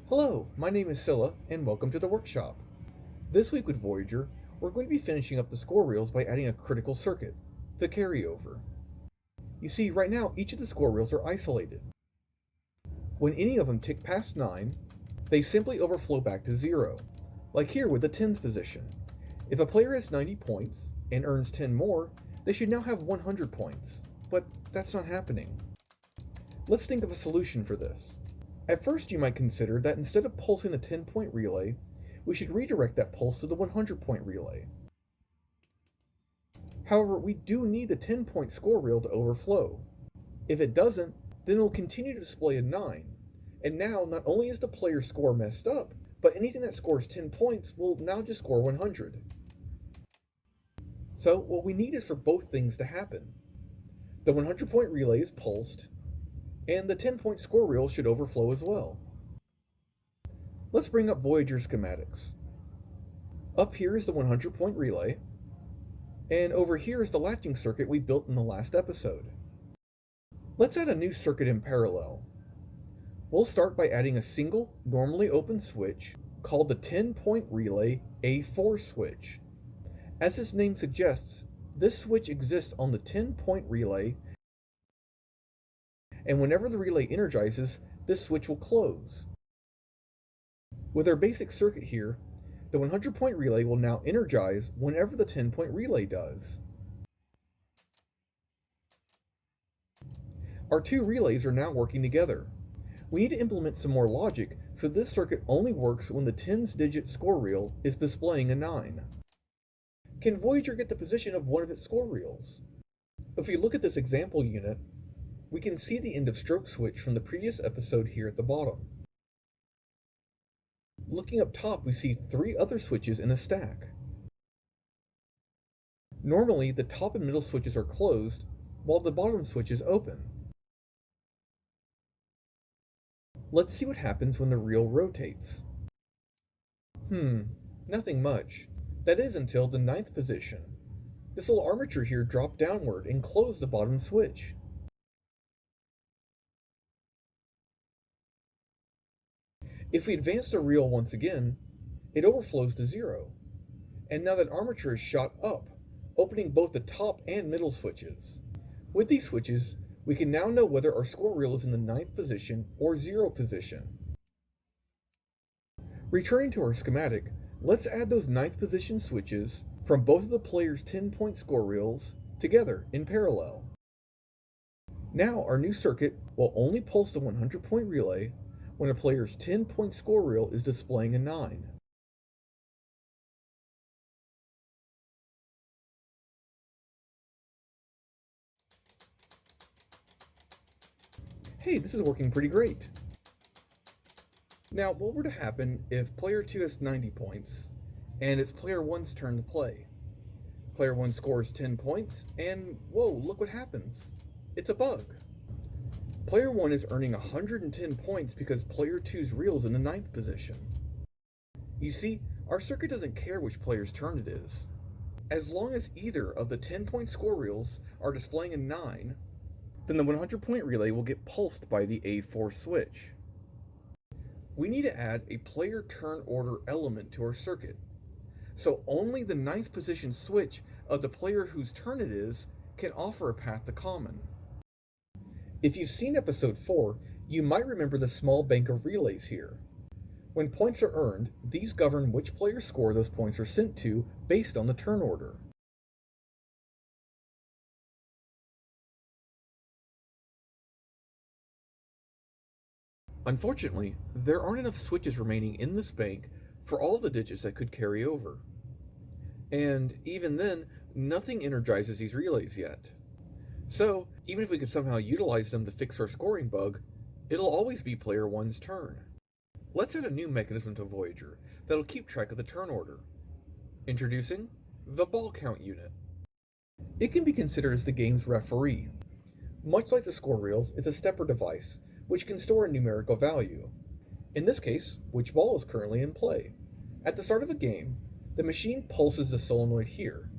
Hello, my name is Scylla, and welcome to the workshop. This week with Voyager, we're going to be finishing up the score reels by adding a critical circuit, the carryover. You see, right now each of the score reels are isolated. When any of them tick past 9, they simply overflow back to 0, like here with the 10th position. If a player has 90 points and earns 10 more, they should now have 100 points, but that's not happening. Let's think of a solution for this. At first, you might consider that instead of pulsing the 10-point relay, we should redirect that pulse to the 100-point relay. However, we do need the 10-point score reel to overflow. If it doesn't, then it will continue to display a 9, and now not only is the player's score messed up, but anything that scores 10 points will now just score 100. So what we need is for both things to happen. The 100-point relay is pulsed, and the 10-point score reel should overflow as well. Let's bring up Voyager schematics. Up here is the 100-point relay, and over here is the latching circuit we built in the last episode. Let's add a new circuit in parallel. We'll start by adding a single, normally open switch called the 10-point relay A4 switch. As its name suggests, this switch exists on the 10-point relay, and whenever the relay energizes, this switch will close. With our basic circuit here, the 100-point relay will now energize whenever the 10-point relay does. Our two relays are now working together. We need to implement some more logic so this circuit only works when the 10's digit score reel is displaying a 9. Can Voyager get the position of one of its score reels? If we look at this example unit, we can see the end of stroke switch from the previous episode here at the bottom. Looking up top, we see 3 other switches in a stack. Normally, the top and middle switches are closed, while the bottom switch is open. Let's see what happens when the reel rotates. Nothing much. That is until the 9th position. This little armature here dropped downward and closed the bottom switch. If we advance the reel once again, it overflows to 0. And now that armature is shot up, opening both the top and middle switches. With these switches, we can now know whether our score reel is in the 9th position or 0 position. Returning to our schematic, let's add those 9th position switches from both of the players' 10-point score reels together in parallel. Now our new circuit will only pulse the 100-point relay when a player's 10-point score reel is displaying a 9. Hey, this is working pretty great. Now, what were to happen if player 2 has 90 points, and it's player 1's turn to play? Player 1 scores 10 points, and whoa, look what happens. It's a bug. Player 1 is earning 110 points because player 2's reel is in the 9th position. You see, our circuit doesn't care which player's turn it is. As long as either of the 10-point score reels are displaying a 9, then the 100-point relay will get pulsed by the A4 switch. We need to add a player turn order element to our circuit, so only the 9th position switch of the player whose turn it is can offer a path to common. If you've seen episode 4, you might remember the small bank of relays here. When points are earned, these govern which player's score those points are sent to based on the turn order. Unfortunately, there aren't enough switches remaining in this bank for all the digits that could carry over. And even then, nothing energizes these relays yet. So, even if we could somehow utilize them to fix our scoring bug, it'll always be player 1's turn. Let's add a new mechanism to Voyager that'll keep track of the turn order. Introducing the ball count unit. It can be considered as the game's referee. Much like the score reels, it's a stepper device, which can store a numerical value. In this case, which ball is currently in play. At the start of a game, the machine pulses the solenoid here,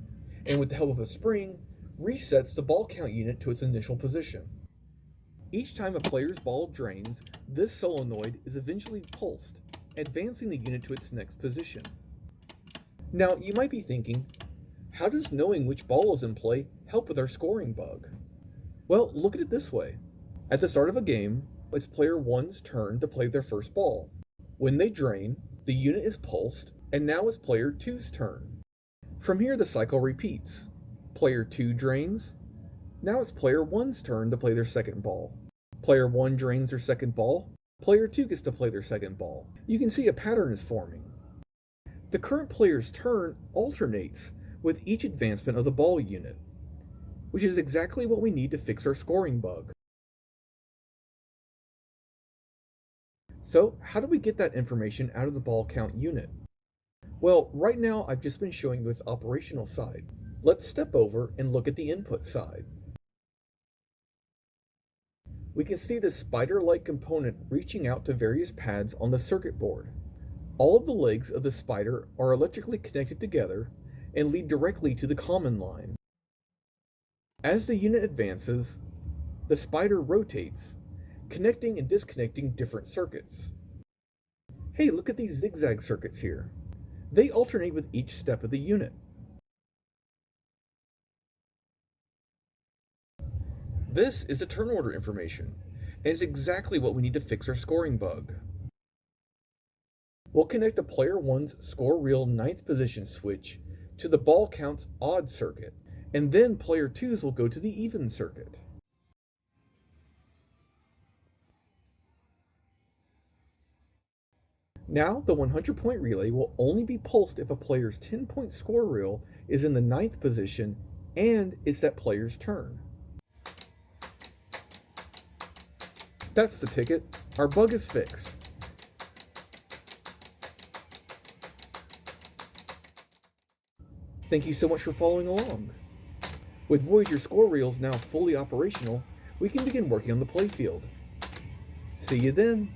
and with the help of a spring, resets the ball count unit to its initial position. Each time a player's ball drains, this solenoid is eventually pulsed, advancing the unit to its next position. Now, you might be thinking, how does knowing which ball is in play help with our scoring bug? Well, look at it this way. At the start of a game, it's player 1's turn to play their first ball. When they drain, the unit is pulsed, and now it's player 2's turn. From here, the cycle repeats. Player 2 drains. Now it's player 1's turn to play their second ball. Player 1 drains their second ball. Player 2 gets to play their second ball. You can see a pattern is forming. The current player's turn alternates with each advancement of the ball unit, which is exactly what we need to fix our scoring bug. So, how do we get that information out of the ball count unit? Well, right now I've just been showing you its operational side. Let's step over and look at the input side. We can see the spider-like component reaching out to various pads on the circuit board. All of the legs of the spider are electrically connected together and lead directly to the common line. As the unit advances, the spider rotates, connecting and disconnecting different circuits. Hey, look at these zigzag circuits here. They alternate with each step of the unit. This is the turn order information, and is exactly what we need to fix our scoring bug. We'll connect the player 1's score reel 9th position switch to the ball count's odd circuit, and then player 2's will go to the even circuit. Now, the 100-point relay will only be pulsed if a player's 10-point score reel is in the 9th position and it's that player's turn. That's the ticket. Our bug is fixed. Thank you so much for following along. With Voyager score reels now fully operational, we can begin working on the playfield. See you then.